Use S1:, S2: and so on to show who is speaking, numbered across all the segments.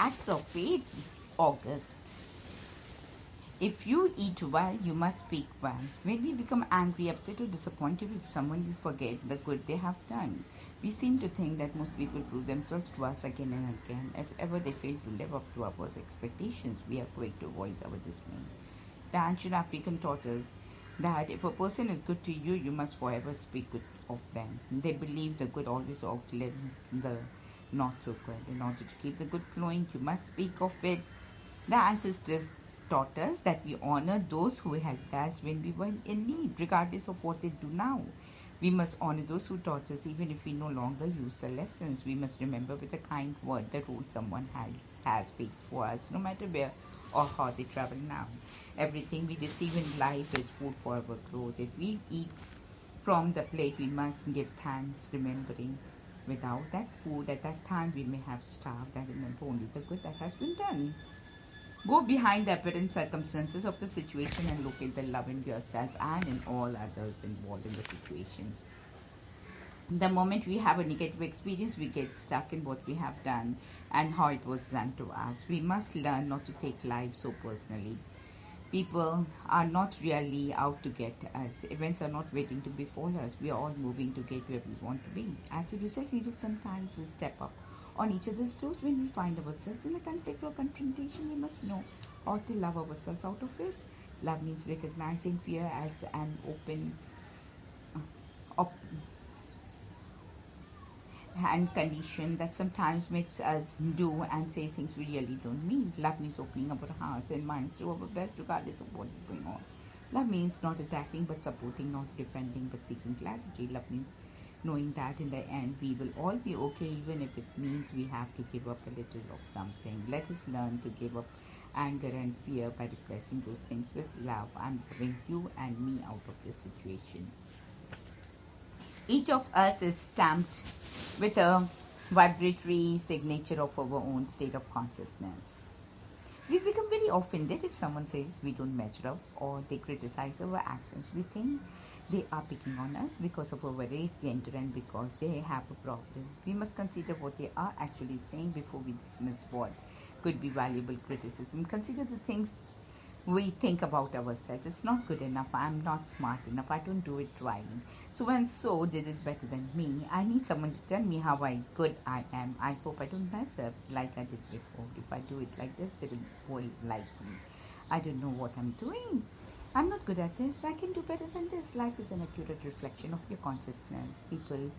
S1: Acts of faith, August. If you eat well, you must speak well. When we become angry, upset, or disappointed with someone, we forget the good they have done. We seem to think that most people prove themselves to us again and again. If ever they fail to live up to our expectations, we are quick to voice our dismay. The ancient African taught us that if a person is good to you, you must forever speak good of them. They believe the good always outlives the not so good. In order to keep the good flowing, you must speak of it. The ancestors taught us that we honor those who helped us when we were in need, regardless of what they do now. We must honor those who taught us even if we no longer use the lessons. We must remember with a kind word the road someone else has paved for us, no matter where or how they travel now. Everything we receive in life is food for our growth. If we eat from the plate, we must give thanks, remembering without that food at that time we may have starved, and remember only the good that has been done. Go behind the apparent circumstances of the situation and locate the love in yourself and in all others involved in the situation. The moment we have a negative experience, we get stuck in what we have done and how it was done to us. We must learn not to take life so personally. People are not really out to get us. Events are not waiting to befall us. We are all moving to get where we want to be. As a result, we will sometimes step up on each other's toes when we find ourselves in a conflict or confrontation. We must know how to love ourselves out of it. Love means recognizing fear as an open and condition that sometimes makes us do and say things we really don't mean. Love means opening our hearts and minds to our best regardless of what is going on. Love means not attacking but supporting, not defending but seeking clarity. Love means knowing that in the end we will all be okay, even if it means we have to give up a little of something. Let us learn to give up anger and fear by replacing those things with love. I'm loving you and me out of this situation. Each of us is stamped with a vibratory signature of our own state of consciousness. We become very offended if someone says we don't measure up or they criticize our actions. We think they are picking on us because of our race, gender, and because they have a problem. We must consider what they are actually saying before we dismiss what could be valuable criticism. Consider the things we think about ourselves. It's not good enough. I'm not smart enough. I don't do it right. So and so did it better than me. I need someone to tell me how good I am. I hope I don't mess up like I did before. If I do it like this, they will like me. I don't know what I'm doing. I'm not good at this. I can do better than this. Life is an accurate reflection of your consciousness. People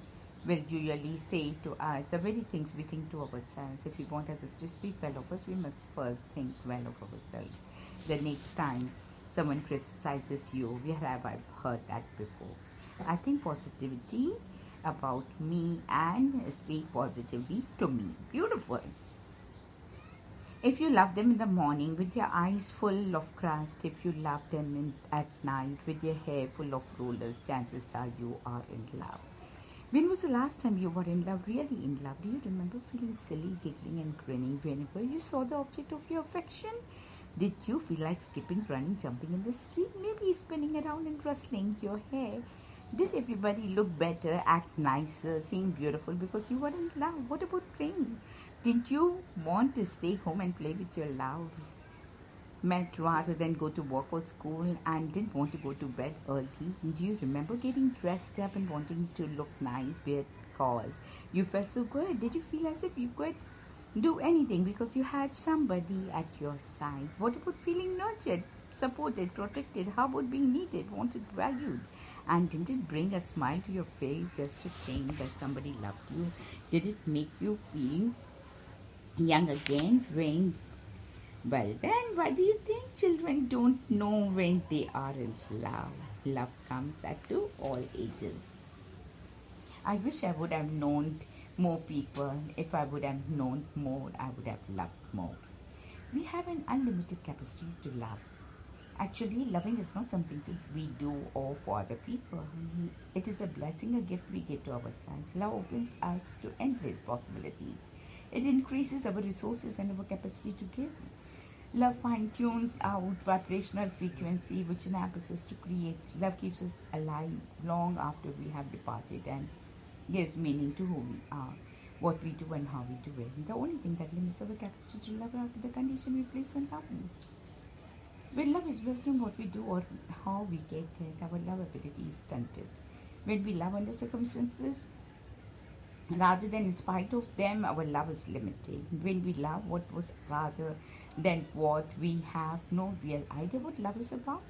S1: will usually say to us the very things we think to ourselves. If we want others to speak well of us, we must first think well of ourselves. The next time someone criticizes you, where have I heard that before? I think positivity about me and speak positively to me. Beautiful. If you love them in the morning with your eyes full of crust, if you love them at night with your hair full of rollers, chances are you are in love. When was the last time you were in love, really in love? Do you remember feeling silly, giggling and grinning whenever you saw the object of your affection? Did you feel like skipping, running, jumping in the street, maybe spinning around and rustling your hair? Did everybody look better, act nicer, seem beautiful because you were in love? What about playing? Didn't you want to stay home and play with your love mate rather than go to work or school, and didn't want to go to bed early? Do you remember getting dressed up and wanting to look nice because you felt so good? Did you feel as if you could do anything because you had somebody at your side? What about feeling nurtured, supported, protected? How about being needed, wanted, valued? And didn't it bring a smile to your face just to think that somebody loved you? Did it make you feel young again, drained? Well then, why do you think children don't know when they are in love? Love comes at all ages. I wish I would have known more people. If I would have known more, I would have loved more. We have an unlimited capacity to love. Actually, loving is not something we do or for other people. It is a blessing, a gift we give to ourselves. Love opens us to endless possibilities. It increases our resources and our capacity to give. Love fine-tunes our vibrational frequency, which enables us to create. Love keeps us alive long after we have departed and gives meaning to who we are. what we do and how we do it. The only thing that limits our capacity to love are the condition we place on loving. When love is based on what we do or how we get it, our love ability is stunted. When we love under circumstances, rather than in spite of them, our love is limited. When we love what was rather than what, we have no real idea what love is about.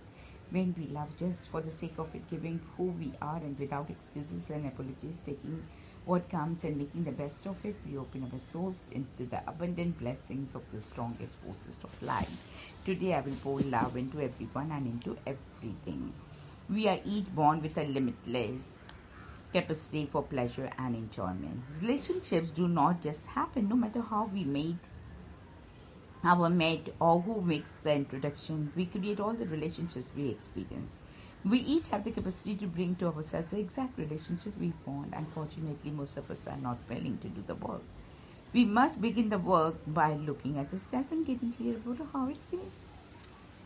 S1: When we love just for the sake of it, giving who we are and without excuses and apologies, taking what comes and making the best of it, we open our souls into the abundant blessings of the strongest forces of life. Today I will pour love into everyone and into everything. We are each born with a limitless capacity for pleasure and enjoyment. Relationships do not just happen, no matter how we made our mate or who makes the introduction. We create all the relationships we experience. We each have the capacity to bring to ourselves the exact relationship we want. Unfortunately, most of us are not willing to do the work. We must begin the work by looking at the self and getting clear about how it feels.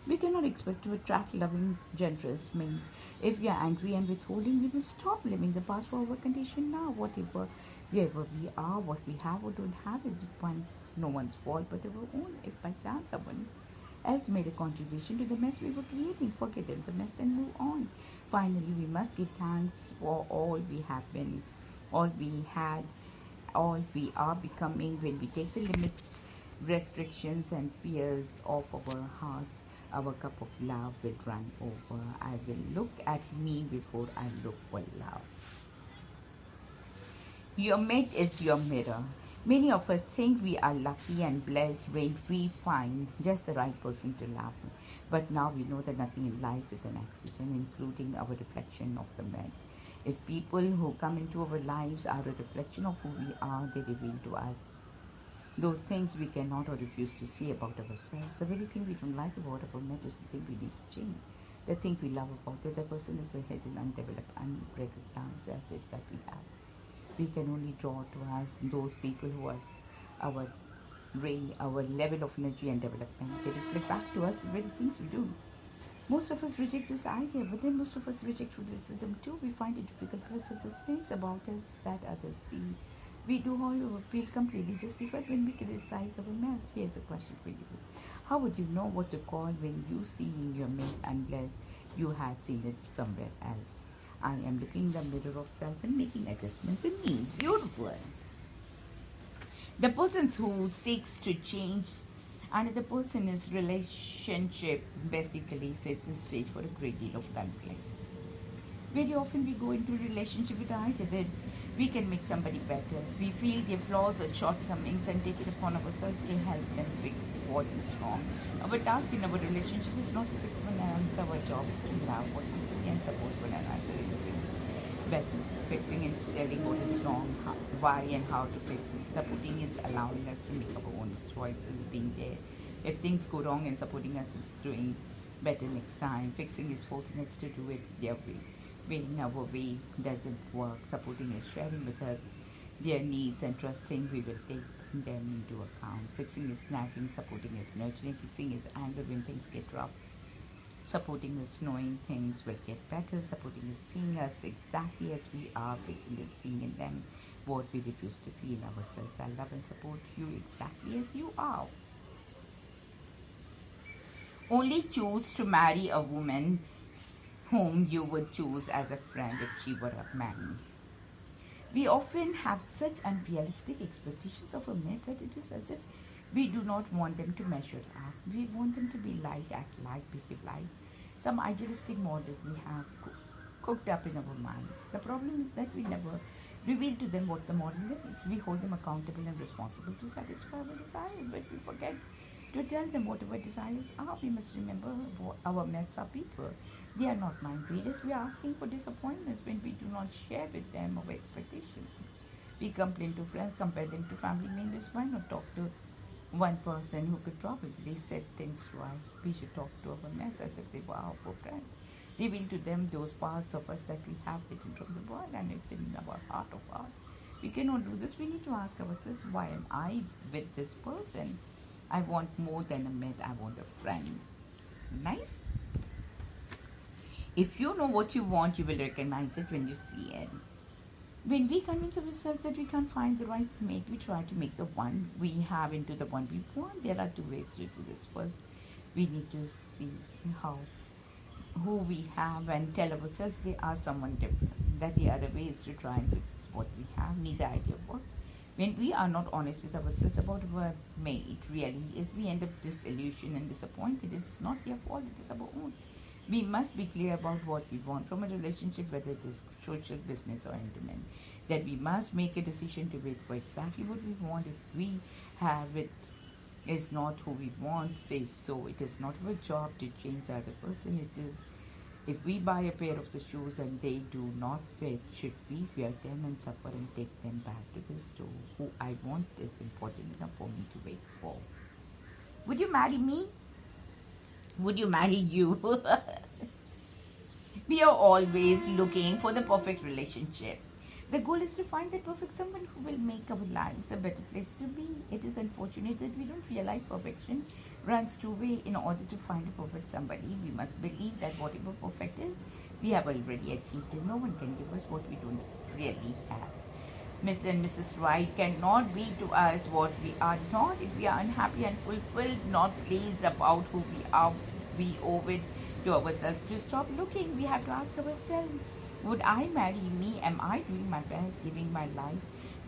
S1: We cannot expect to attract loving, generous men. If we are angry and withholding, we must stop living the past for our condition now. Wherever we are, what we have or don't have is no one's fault but our own. If by chance someone else made a contribution to the mess we were creating, forget the mess and move on. Finally, we must give thanks for all we have been, all we had, all we are becoming. When we take the limits, restrictions and fears off our hearts, our cup of love will run over. I will look at me before I look for love. Your mate is your mirror. Many of us think we are lucky and blessed when we find just the right person to love. But now we know that nothing in life is an accident, including our reflection of the mate. If people who come into our lives are a reflection of who we are, they reveal to us those things we cannot or refuse to see about ourselves. The very thing we don't like about our mate is the thing we need to change. The thing we love about the other person is a hidden, undeveloped, unrecognized asset that we have. We can only draw to us those people who are our ray, our level of energy and development. They reflect back to us the very things we do. Most of us reject this idea, but then most of us reject criticism too. We find it difficult to accept those things about us that others see. We do, however, feel completely justified when we criticize our mates. Here's a question for you. How would you know what to call when you see in your mate unless you had seen it somewhere else? I am looking in the mirror of self and making adjustments in me. Beautiful. The person who seeks to change another person's relationship basically sets the stage for a great deal of conflict. Very often we go into a relationship with the idea that we can make somebody better. We feel their flaws or shortcomings and take it upon ourselves to help them fix what is wrong. Our task in our relationship is not to fix one another. Our job is to love what we see and support one another in doing better. Fixing is telling what is wrong, why and how to fix it. Supporting is allowing us to make our own choices, being there if things go wrong, and supporting us is doing better next time. Fixing is forcing us to do it their way. When our way doesn't work, supporting is sharing with us their needs and trusting we will take them into account. Fixing is nagging, supporting is nurturing. Fixing is anger when things get rough. Supporting is knowing things will get better. Supporting is seeing us exactly as we are. Fixing is seeing in them what we refuse to see in ourselves. I love and support you exactly as you are. Only choose to marry a woman whom you would choose as a friend if she were a man. We often have such unrealistic expectations of our mates that it is as if we do not want them to measure up. We want them to be like, act like, behave like some idealistic model we have cooked up in our minds. The problem is that we never reveal to them what the model is. We hold them accountable and responsible to satisfy our desires, but we forget to tell them what our desires are. We must remember our mates are people. They are not mind readers. We are asking for disappointments when we do not share with them our expectations. We complain to friends, compare them to family members. Why not talk to one person who could probably set things right? We should talk to our mates as if they were our friends. Reveal to them those parts of us that we have hidden from the world and within our heart of hearts. We cannot do this. We need to ask ourselves, why am I with this person? I want more than a mate. I want a friend. Nice? If you know what you want, you will recognize it when you see it. When we convince ourselves that we can't find the right mate, we try to make the one we have into the one we want. There are two ways to do this. First, we need to see how who we have and tell ourselves they are someone different. That the other way is to try and fix what we have. Neither idea works. When we are not honest with ourselves about our mate, really is we end up disillusioned and disappointed. It's not their fault, it is our own. We must be clear about what we want from a relationship, whether it is social, business, or intimate. That we must make a decision to wait for exactly what we want. If we have it is not who we want, say so. It is not our job to change the other person. It is, if we buy a pair of the shoes and they do not fit, should we wear them and suffer and take them back to the store? Who I want is important enough for me to wait for. Would you marry me? Would you marry you? We are always looking for the perfect relationship. The goal is to find that perfect someone who will make our lives a better place to be. It is unfortunate that we don't realize perfection runs two ways. In order to find a perfect somebody, we must believe that whatever perfect is, we have already achieved it. No one can give us what we don't really have. Mr. and Mrs. Right cannot be to us what we are not. If we are unhappy and fulfilled, not pleased about who we are, we owe it to ourselves to stop looking. We have to ask ourselves, would I marry me? Am I doing my best, giving my life,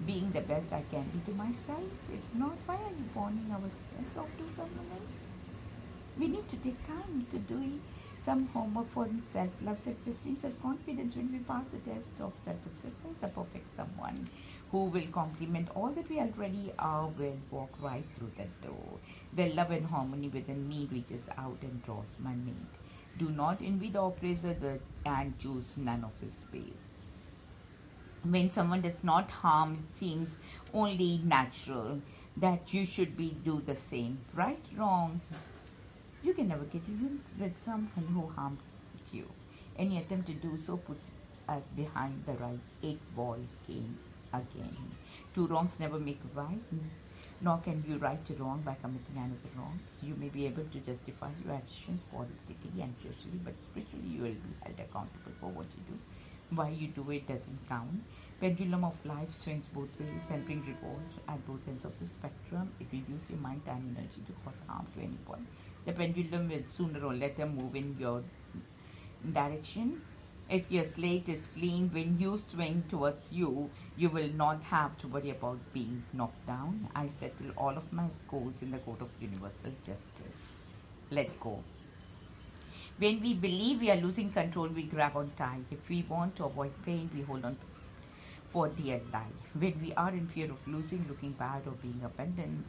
S1: being the best I can be to myself? If not, why are you warning ourselves off to someone else? We need to take time to do some homework for self-love, self-esteem, self-confidence. When we pass the test of self-acceptance, the perfect someone who will complement all that we already are will walk right through that door. The love and harmony within me reaches out and draws my mate. Do not envy the oppressor and choose none of his ways. When someone does not harm, it seems only natural that you should do the same. Right, wrong. You can never get even with someone who harmed you. Any attempt to do so puts us behind the right 8-ball game again. Two wrongs never make a right. Nor can you right a wrong by committing another wrong. You may be able to justify your actions politically and socially, but spiritually you will be held accountable for what you do. Why you do it doesn't count. Pendulum of life swings both ways and brings rewards at both ends of the spectrum. If you use your mind, time, energy to cause harm to anyone, the pendulum will sooner or later move in your direction. If your slate is clean, when you swing towards you, you will not have to worry about being knocked down. I settle all of my scores in the court of universal justice. Let go. When we believe we are losing control, we grab on tight. If we want to avoid pain, we hold on for dear life. When we are in fear of losing, looking bad, or being abandoned,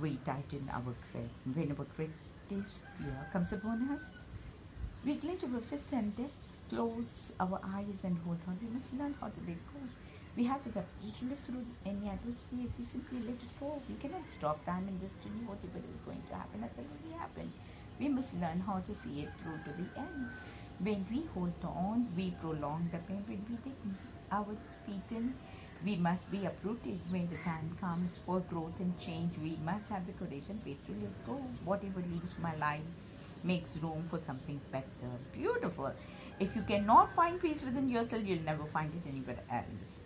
S1: we tighten our grip. When our greatest fear comes upon us, we clench our fist and death close our eyes and hold on. We must learn how to let go. We have the capacity to live through any adversity if we simply let it go. We cannot stop time and destiny. Whatever is going to happen has already happened. We must learn how to see it through to the end. When we hold on, we prolong the pain. When we dig our feet in, we must be uprooted. When the time comes for growth and change, we must have the courage and faith to let go. Whatever leaves my life makes room for something better. Beautiful. If you cannot find peace within yourself, you'll never find it anywhere else.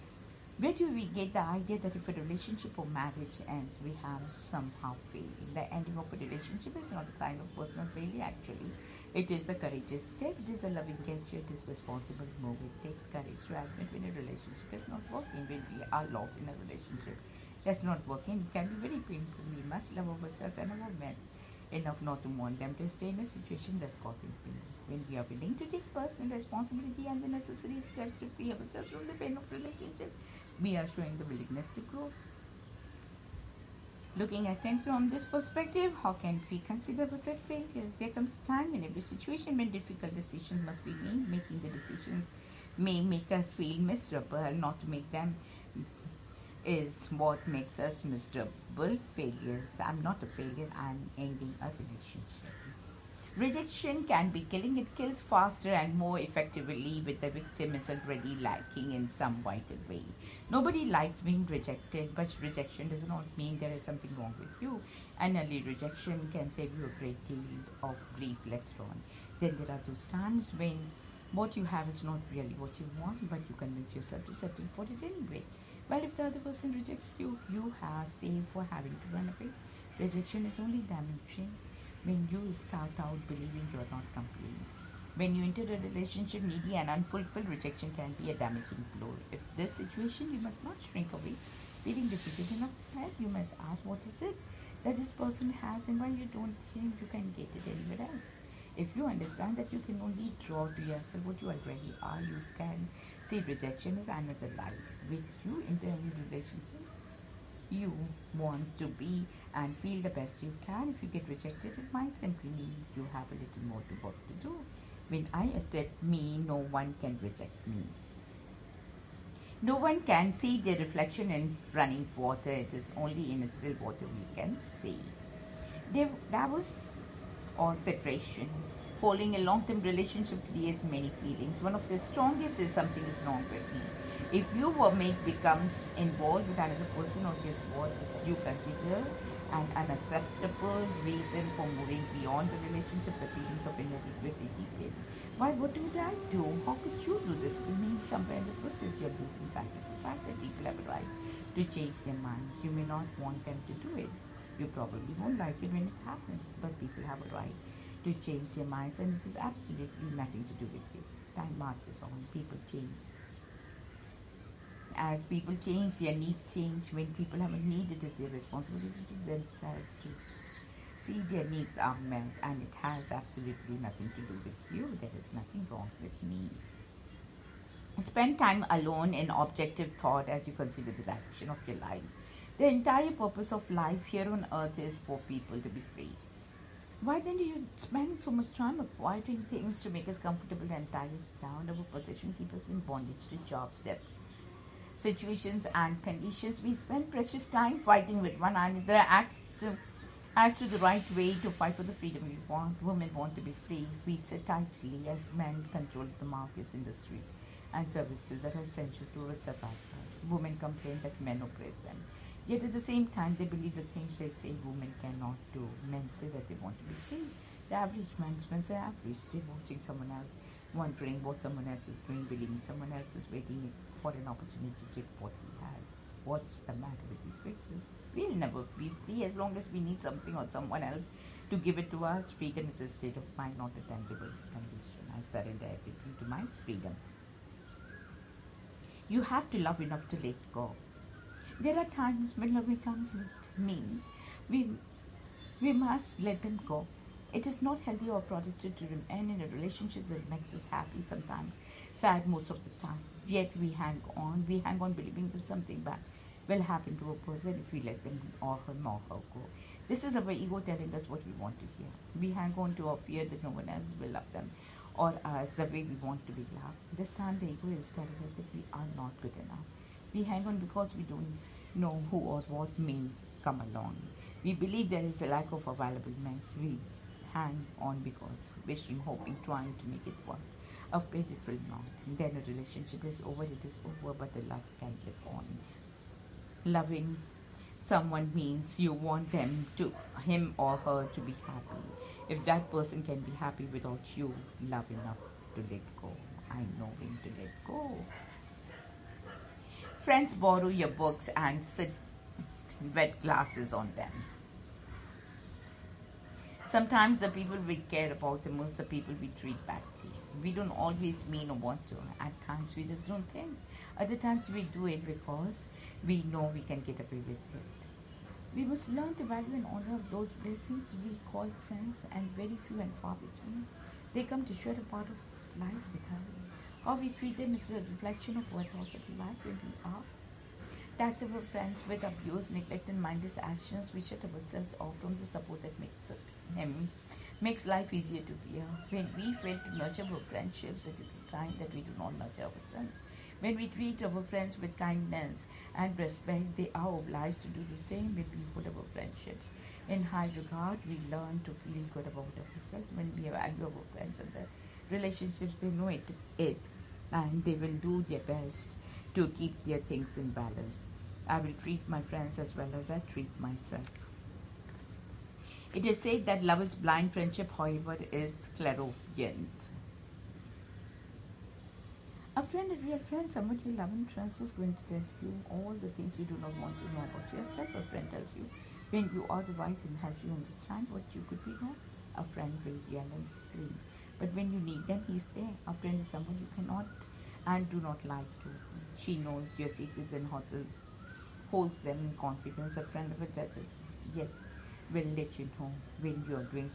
S1: Where do we get the idea that if a relationship or marriage ends, we have somehow failed? The ending of a relationship is not a sign of personal failure, actually. It is a courageous step. It is a loving gesture. It is a responsible move. It takes courage to admit when a relationship is not working, when we are locked in a relationship that's not working. It can be very painful. We must love ourselves and our mates enough not to want them to stay in a situation that's causing pain. When we are willing to take personal responsibility and the necessary steps to free ourselves from the pain of relationship, we are showing the willingness to grow. Looking at things from this perspective, how can we consider ourselves failures? There comes a time in every situation when difficult decisions must be made. Making the decisions may make us feel miserable. Not to make them is what makes us miserable. Failures. I'm not a failure. I'm ending a relationship. Rejection can be killing. It kills faster and more effectively with the victim is already lacking in some vital way. Nobody likes being rejected, but rejection does not mean there is something wrong with you. An early rejection can save you a great deal of grief later on. Then there are those times when What you have is not really what you want, but you convince yourself to settle for it anyway. Well, if the other person rejects you, you are safe for having to run away. Rejection is only damaging when you start out believing you're not complete. When you enter a relationship needy and unfulfilled, rejection can be a damaging blow. If this situation, you must not shrink away, feeling defeated enough to help. You must ask, what is it that this person has, and why you don't think you can get it anywhere else? If you understand that you can only draw to yourself what you already are, you can see rejection as another lie. With you enter any relationship, you want to be and feel the best you can. If you get rejected, it might simply mean you have a little more to work to do. When I accept me, no one can reject me. No one can see the reflection in running water. It is only in still water we can see. That was or separation. Falling in long-term relationship creates many feelings. One of the strongest is something is wrong with me. If your mate becomes involved with another person or gives what you consider an unacceptable reason for moving beyond the relationship, the feelings of inadequacy deepen. Why, what did I do? How could you do this to me? Somewhere in the process, you're losing sight of the fact that people have a right to change their minds. You may not want them to do it. You probably won't like it when it happens, but people have a right to change their minds, and it has absolutely nothing to do with you. Time marches on, people change. As people change, their needs change. When people have a need, it is their responsibility to themselves to see their needs are met, and it has absolutely nothing to do with you. There is nothing wrong with me. Spend time alone in objective thought as you consider the direction of your life. The entire purpose of life here on earth is for people to be free. Why then do you spend so much time acquiring things to make us comfortable and tie us down? Our possession keeps us in bondage to jobs, debts, situations and conditions. We spend precious time fighting with one another as to the right way to fight for the freedom we want. Women want to be free. We sit tightly as men control the markets, industries and services that are essential to our survival. Women complain that men oppress them. Yet at the same time, they believe the things they say women cannot do. Men say that they want to be free. The average man spends an average day watching someone else, wondering what someone else is doing, believing someone else is waiting for an opportunity to get what he has. What's the matter with these pictures? We'll never be free as long as we need something or someone else to give it to us. Freedom is a state of mind, not a tangible condition. I surrender everything to my freedom. You have to love enough to let go. There are times when love means we must let them go. It is not healthy or productive to remain in a relationship that makes us happy, sometimes sad most of the time. Yet we hang on. We hang on believing that something bad will happen to a person if we let them or him or her go. This is our ego telling us what we want to hear. We hang on to our fear that no one else will love them or us the way we want to be loved. This time the ego is telling us that we are not good enough. We hang on because we don't know who or what may come along. We believe there is a lack of available men. We hang on because wishing, hoping, trying to make it work. Afraid it will not. Then a relationship is over, it is over, but the love can live on. Loving someone means you want him or her to be happy. If that person can be happy without you, love enough to let go. I know when to let go. Friends borrow your books and sit wet glasses on them. Sometimes the people we care about the most, the people we treat badly. We don't always mean or want to. At times we just don't think. Other times we do it because we know we can get away with it. We must learn to value and honor those blessings we call friends, and very few and far between. They come to share a part of life with us. How we treat them is a reflection of our thoughts of life when we are. Tax our friends with abuse, neglect, and mindless actions. We shut ourselves off from the support that makes life easier to bear. When we fail to nurture our friendships, it is a sign that we do not nurture ourselves. When we treat our friends with kindness and respect, they are obliged to do the same when we hold our friendships in high regard. We learn to feel good about ourselves when we value our friends and their relationships. They know it, and they will do their best to keep their things in balance. I will treat my friends as well as I treat myself. It is said that love is blind, friendship, however, is clairvoyant. A friend, a real friend, someone you love and trust, is going to tell you all the things you do not want to know about yourself. A friend tells you when you are the right and helps you understand what you could be wrong. A friend will yell and explain. But when you need them, he's there. A friend is someone you cannot and do not lie to. She knows your secrets and holds them in confidence. A friend of a judge yet will let you know when you are doing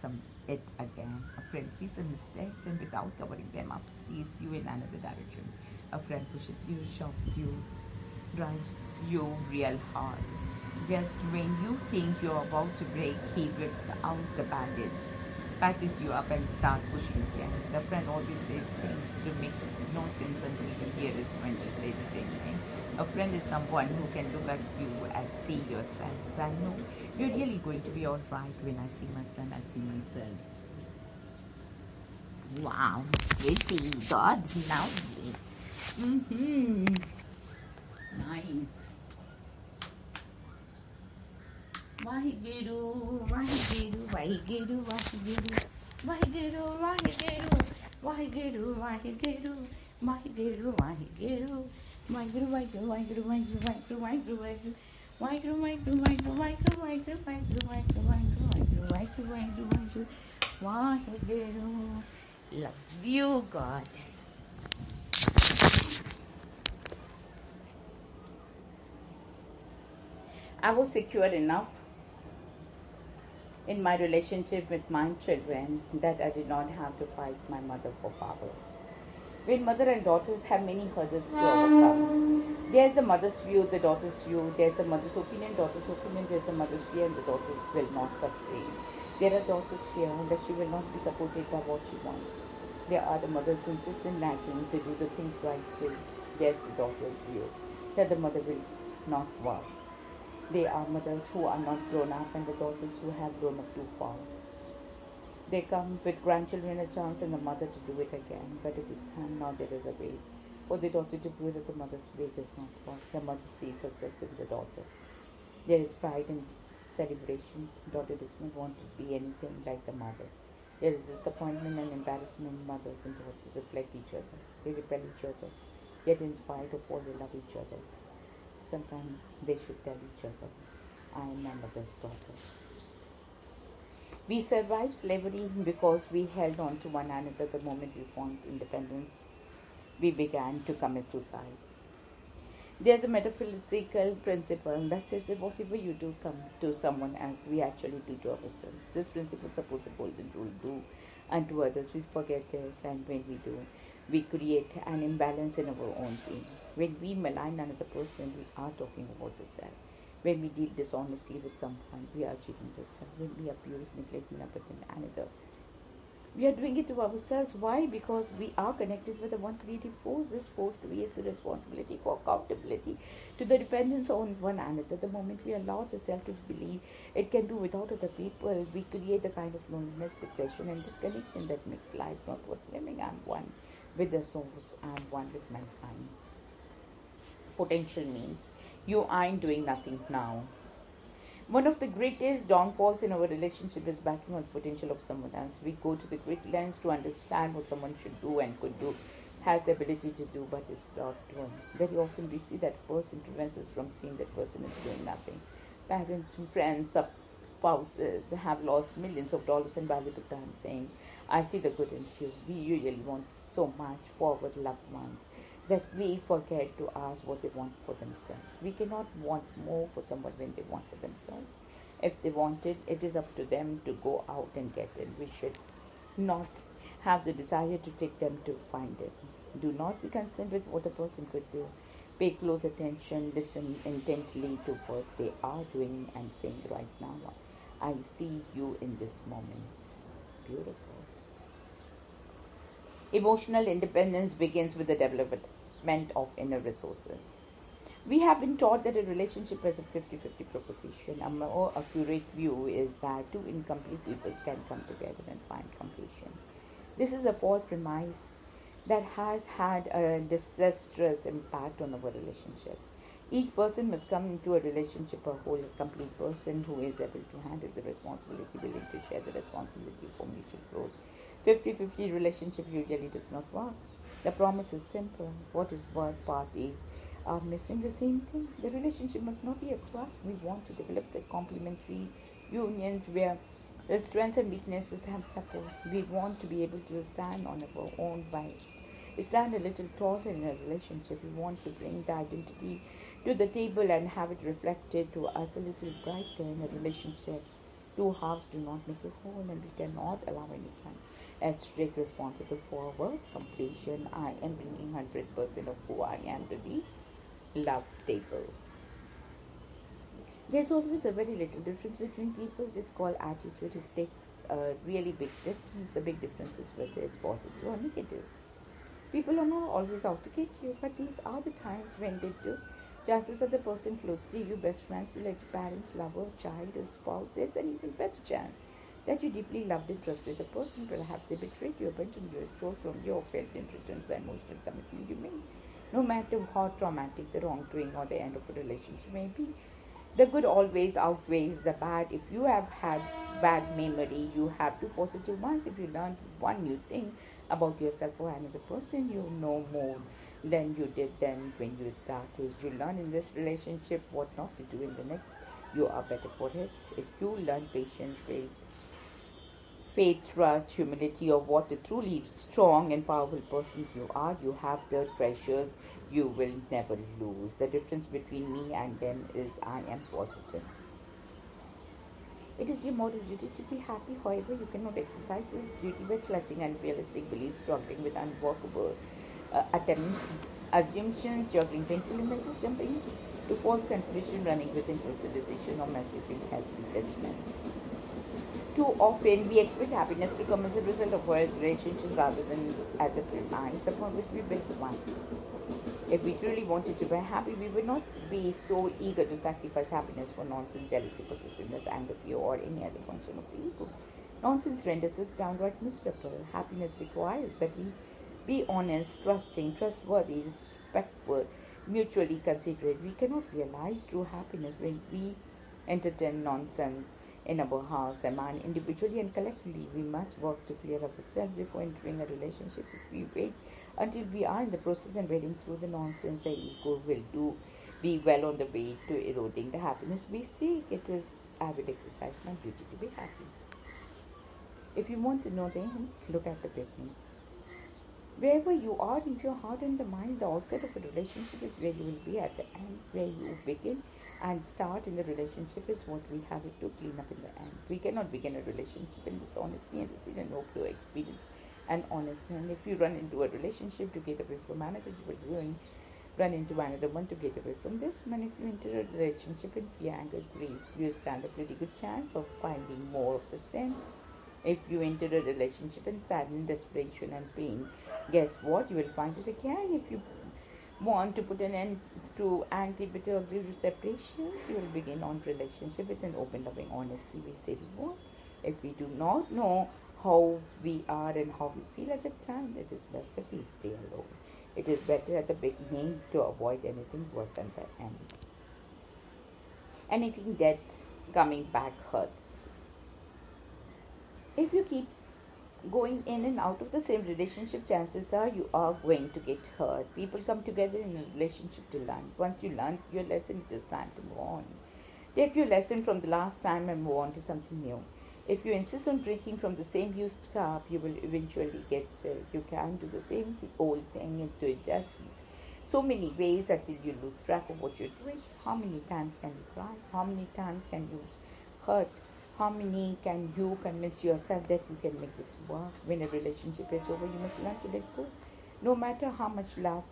S1: it again. A friend sees the mistakes and without covering them up, steers you in another direction. A friend pushes you, shoves you, drives you real hard. Just when you think you're about to break, he whips out the bandage, patches you up and start pushing again. The friend always says things to make no sense until you hear his friend to say the same thing. A friend is someone who can look at you and see yourself. I know you're really going to be alright. When I see my friend, I see myself. Wow, pretty. God's lovely. Nice. Wahiguru, Wahiguru, Wahiguru, Wahiguru, Wahiguru, Wahiguru, Wahiguru, Wahiguru, Wahiguru, Wahiguru, Wahiguru, Wahiguru, Wahiguru, Wahiguru, Wahiguru, Wahiguru. Wahiguru, Wahiguru, Wahiguru, Wahiguru, Wahiguru, Wahiguru, Wahiguru, Wahiguru, Wahiguru, Wahiguru, Wahiguru. Love you, God. I was secure enough in my relationship with my children that I did not have to fight my mother for power. When mother and daughters have many hurdles to overcome, there's the mother's view, the daughter's view, there's the mother's opinion, there's the mother's fear, and the daughters will not succeed. There are daughters' fear that she will not be supported by what she wants. There are the mother's insist in nagging to do the things right way. There's the daughter's view that the mother will not work. They are mothers who are not grown up and the daughters who have grown up too fast. They come with grandchildren a chance and the mother to do it again, but it is time now there is a way for the daughter to prove that the mother's way does not work. The mother sees herself in the daughter. There is pride and celebration. The daughter does not want to be anything like the mother. There is disappointment and embarrassment. Mothers and daughters reflect each other. They repel each other. Yet in spite of all, they love each other. Sometimes they should tell each other, I am my mother's daughter. We survived slavery because we held on to one another. The moment we formed independence, we began to commit suicide. There's a metaphysical principle that says that whatever you do come to someone else, we actually do to ourselves. This principle supports a golden rule: do unto others. We forget this, and when we do, we create an imbalance in our own being. When we malign another person, we are talking about the self. When we deal dishonestly with someone, we are cheating the self. When we abuse, neglect, manipulate another, we are doing it to ourselves. Why? Because we are connected with the one creative force. This force creates a responsibility for accountability to the dependence on one another. The moment we allow the self to believe it can do without other people, we create a kind of loneliness, depression, and disconnection that makes life not worth living. I'm one with the source. I'm one with mankind. Potential means you aren't doing nothing now. One of the greatest downfalls in our relationship is backing on the potential of someone else. We go to the great lengths to understand what someone should do and could do, has the ability to do, but is not doing. Very often we see that person prevents us from seeing that person is doing nothing. Parents, friends, spouses have lost millions of dollars in valuable time saying, I see the good in you. We usually want so much for our loved ones that we forget to ask what they want for themselves. We cannot want more for someone when they want for themselves. If they want it, it is up to them to go out and get it. We should not have the desire to take them to find it. Do not be concerned with what a person could do. Pay close attention, listen intently to what they are doing and saying right now. I see you in this moment. Beautiful. Emotional independence begins with the development of inner resources. We have been taught that a relationship is a 50-50 proposition. A more accurate view is that two incomplete people can come together and find completion. This is a false premise that has had a disastrous impact on our relationship. Each person must come into a relationship a whole, a complete person who is able to handle the responsibility, willing to share the responsibility for mutual growth. 50-50 relationship usually does not work. The promise is simple. What is both parties are missing the same thing. The relationship must not be a crush. We want to develop the complementary unions where the strengths and weaknesses have support. We want to be able to stand on our own right. We stand a little taller in a relationship. We want to bring the identity to the table and have it reflected to us a little brighter in a relationship. Two halves do not make a whole, and we cannot allow anyone else to take responsible for our completion. I am bringing 100% of who I am to the love table. There's always a very little difference between people. It is called attitude. It takes a really big difference. The big difference is whether it's positive or negative. People are not always out to get you, but these are the times when they do. Chances that the person close to you, best friends, related parents, lover, child, or spouse, there's an even better chance that you deeply loved and trusted the person. Perhaps they betrayed you, abandoned you, stole from you, or felt in return the emotional commitment you made. No matter how traumatic the wrongdoing or the end of a relationship may be, the good always outweighs the bad. If you have had bad memory, you have two positive ones. If you learned one new thing about yourself or another person, you know more than you did then when you started. You learn in this relationship what not to do in the next. You are better for it. If you learn patience, faith, trust, humility, or what a truly strong and powerful person you are, you have the treasures you will never lose. The difference between me and them is I am positive. It is your moral duty to be happy. However, you cannot exercise this duty by clutching unrealistic beliefs, struggling with unworkable attempts, assumptions, juggling gentle images, jumping to false conclusion, running with impulsive decision, or massive hasty judgments. Too often, we expect happiness to come as a result of our relationship rather than as a premise upon which we build one. If we truly wanted to be happy, we would not be so eager to sacrifice happiness for nonsense, jealousy, possessiveness, anger, fear, or any other function of the ego. Nonsense renders us downright miserable. Happiness requires that we be honest, trusting, trustworthy, respectful, mutually considerate. We cannot realize true happiness when we entertain nonsense in our house, and man, individually and collectively. We must work to clear ourselves before entering a relationship. If we wait until we are in the process and wading through the nonsense, the ego will be well on the way to eroding the happiness we seek. It is I will exercise my duty to be happy. If you want to know the end, look at the beginning. Wherever you are in your heart and the mind, the outset of a relationship is where you will be at the end. Where you begin and start in the relationship is what we have to clean up in the end. We cannot begin a relationship in dishonesty and deceit and no pure experience and honesty. And if you run into a relationship to get away from another, you will run into another one to get away from this one. If you enter a relationship in fear, anger, grief, you stand a pretty good chance of finding more of the same. If you enter a relationship in sadness, desperation, and pain, guess what? You will find it again. If you want to put an end to angry, bitter, ugly separations, you will begin on relationship with an open, loving honesty. We say we want. If we do not know how we are and how we feel at the time, it is best that we stay alone. It is better at the beginning to avoid anything worse than the end. Anything that coming back hurts. If you keep going in and out of the same relationship, chances are you are going to get hurt. People come together in a relationship to learn. Once you learn your lesson, it is time to move on. Take your lesson from the last time and move on to something new. If you insist on drinking from the same used cup, you will eventually get sick. You can do the same old thing and do it just so many ways until you lose track of what you're doing. How many times can you cry? How many times can you hurt? How many can you convince yourself that you can make this work? When a relationship is over, you must learn to let go. No matter how much love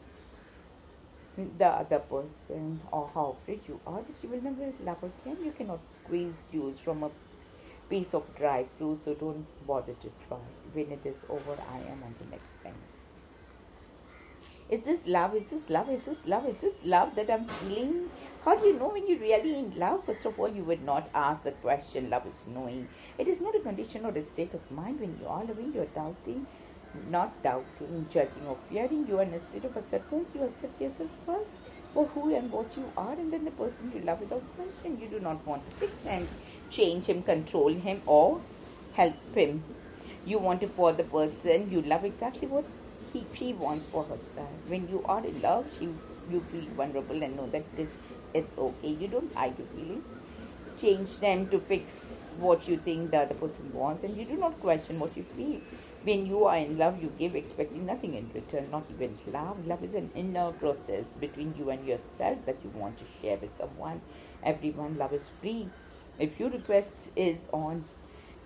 S1: the other person or how afraid you are that you will never love again, you cannot squeeze juice from a piece of dry fruit, so don't bother to try. When it is over, I am on the next thing. Is this love? Is this love? Is this love? Is this love that I'm feeling? How do you know when you're really in love? First of all, you would not ask the question. Love is knowing. It is not a condition or a state of mind. When you are loving, you're doubting, not doubting, judging or fearing. You are in a state of acceptance. You accept yourself first for who and what you are, and then the person you love without question. You do not want to fix him, change him, control him, or help him. You want to for the person you love exactly what she wants for herself. When you are in love, you feel vulnerable and know that this is okay. You don't hide your feelings, change them to fix what you think the other person wants, and you do not question what you feel. When you are in love, you give expecting nothing in return, not even love. Love is an inner process between you and yourself that you want to share with someone. Everyone, love is free. If your request is on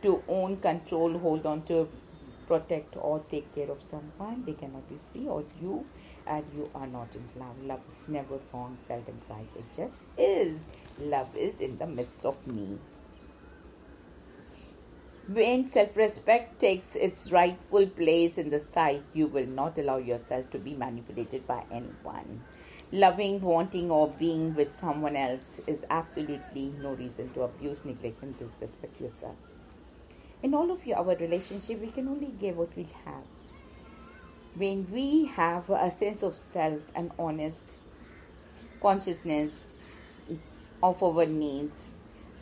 S1: to own, control, hold on to, protect, or take care of someone, they cannot be free, or you and you are not in love. Love is never wrong, seldom right. It just is. Love is in the midst of me. When self-respect takes its rightful place in the sight, you will not allow yourself to be manipulated by anyone. Loving, wanting, or being with someone else is absolutely no reason to abuse, neglect, and disrespect yourself. In all of our relationship, we can only give what we have. When we have a sense of self and honest consciousness of our needs,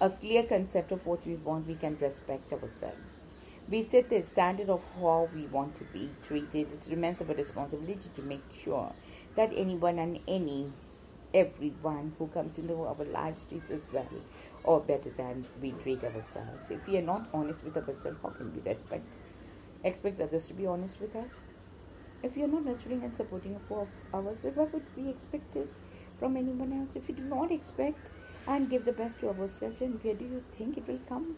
S1: a clear concept of what we want, we can respect ourselves. We set the standard of how we want to be treated. It remains our responsibility to make sure that anyone and everyone who comes into our lives treats us well or better than we treat ourselves. If we are not honest with ourselves, how can we expect others to be honest with us? If we are not nurturing and supporting for ourselves, what would we expect it from anyone else? If we do not expect and give the best to ourselves, then where do you think it will come?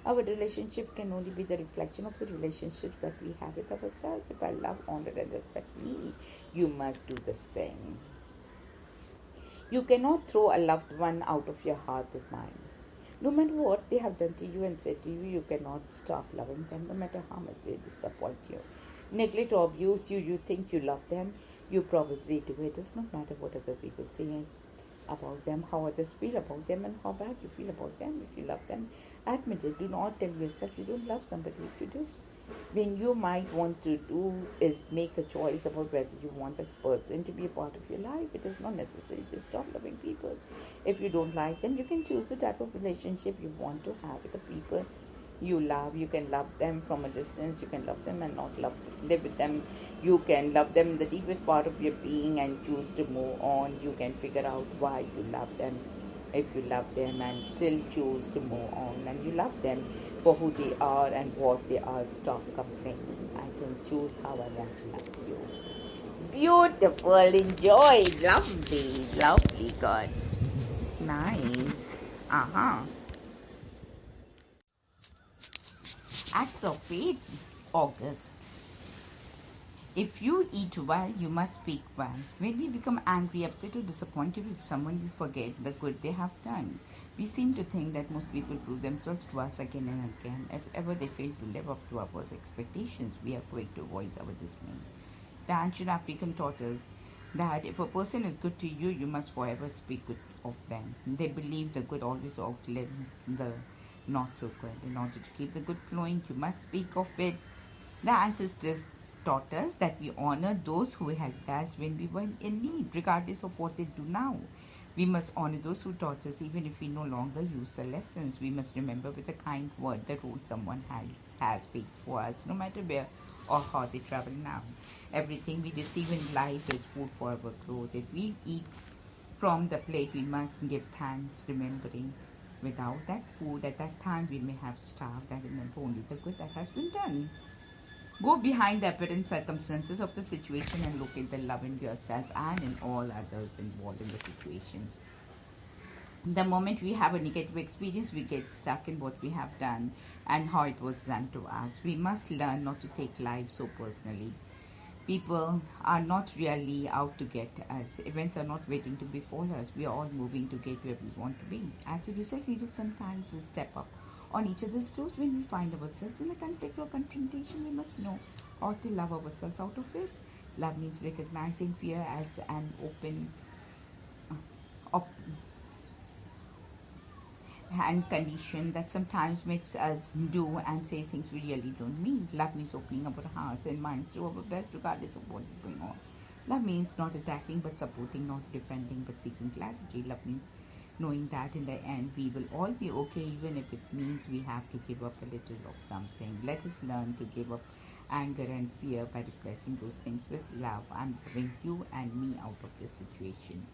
S1: Our relationship can only be the reflection of the relationships that we have with ourselves. If I love, honor, and respect me, you must do the same. You cannot throw a loved one out of your heart and mind. No matter what they have done to you and said to you, you cannot stop loving them, no matter how much they disappoint you. Neglect or abuse you, you think you love them, you probably do. It does not matter what other people say about them, how others feel about them, and how bad you feel about them. If you love them, admit it. Do not tell yourself you don't love somebody if you do. When you might want to do is make a choice about whether you want this person to be a part of your life. It is not necessary to stop loving people. If you don't like them, you can choose the type of relationship you want to have with the people you love. You can love them from a distance. You can love them and not live with them. You can love them in the deepest part of your being and choose to move on. You can figure out why you love them. If you love them and still choose to move on, and you love them for who they are and what they are, stop complaining. I can choose how I want to love you. Beautiful, enjoy, lovely, good. Nice. Acts of faith, August. If you eat well, you must speak well. When we become angry, upset, or disappointed with someone, we forget the good they have done. We seem to think that most people prove themselves to us again and again. If ever they fail to live up to our expectations, we are quick to voice our dismay. The ancient African taught us that if a person is good to you, you must forever speak good of them. They believe the good always outlives the not so good. In order to keep the good flowing, you must speak of it. The ancestors taught us that we honor those who helped us when we were in need, regardless of what they do now. We must honor those who taught us even if we no longer use the lessons. We must remember with a kind word the road someone has paved for us, no matter where or how they travel now. Everything we receive in life is food for our growth. If we eat from the plate, we must give thanks, remembering without that food at that time we may have starved, and remember only the good that has been done. Go behind the apparent circumstances of the situation and locate the love in yourself and in all others involved in the situation. The moment we have a negative experience, we get stuck in what we have done and how it was done to us. We must learn not to take life so personally. People are not really out to get us. Events are not waiting to befall us. We are all moving to get where we want to be. As a result, we will sometimes step up on each other's toes when we find ourselves in a conflict or confrontation. We must know how to love ourselves out of it. Love means recognizing fear as an open and condition that sometimes makes us do and say things we really don't mean. Love means opening up our hearts and minds to our best regardless of what is going on. Love means not attacking but supporting, not defending but seeking clarity. Love means knowing that in the end we will all be okay, even if it means we have to give up a little of something. Let us learn to give up anger and fear by replacing those things with love. I'm loving you and me out of this situation.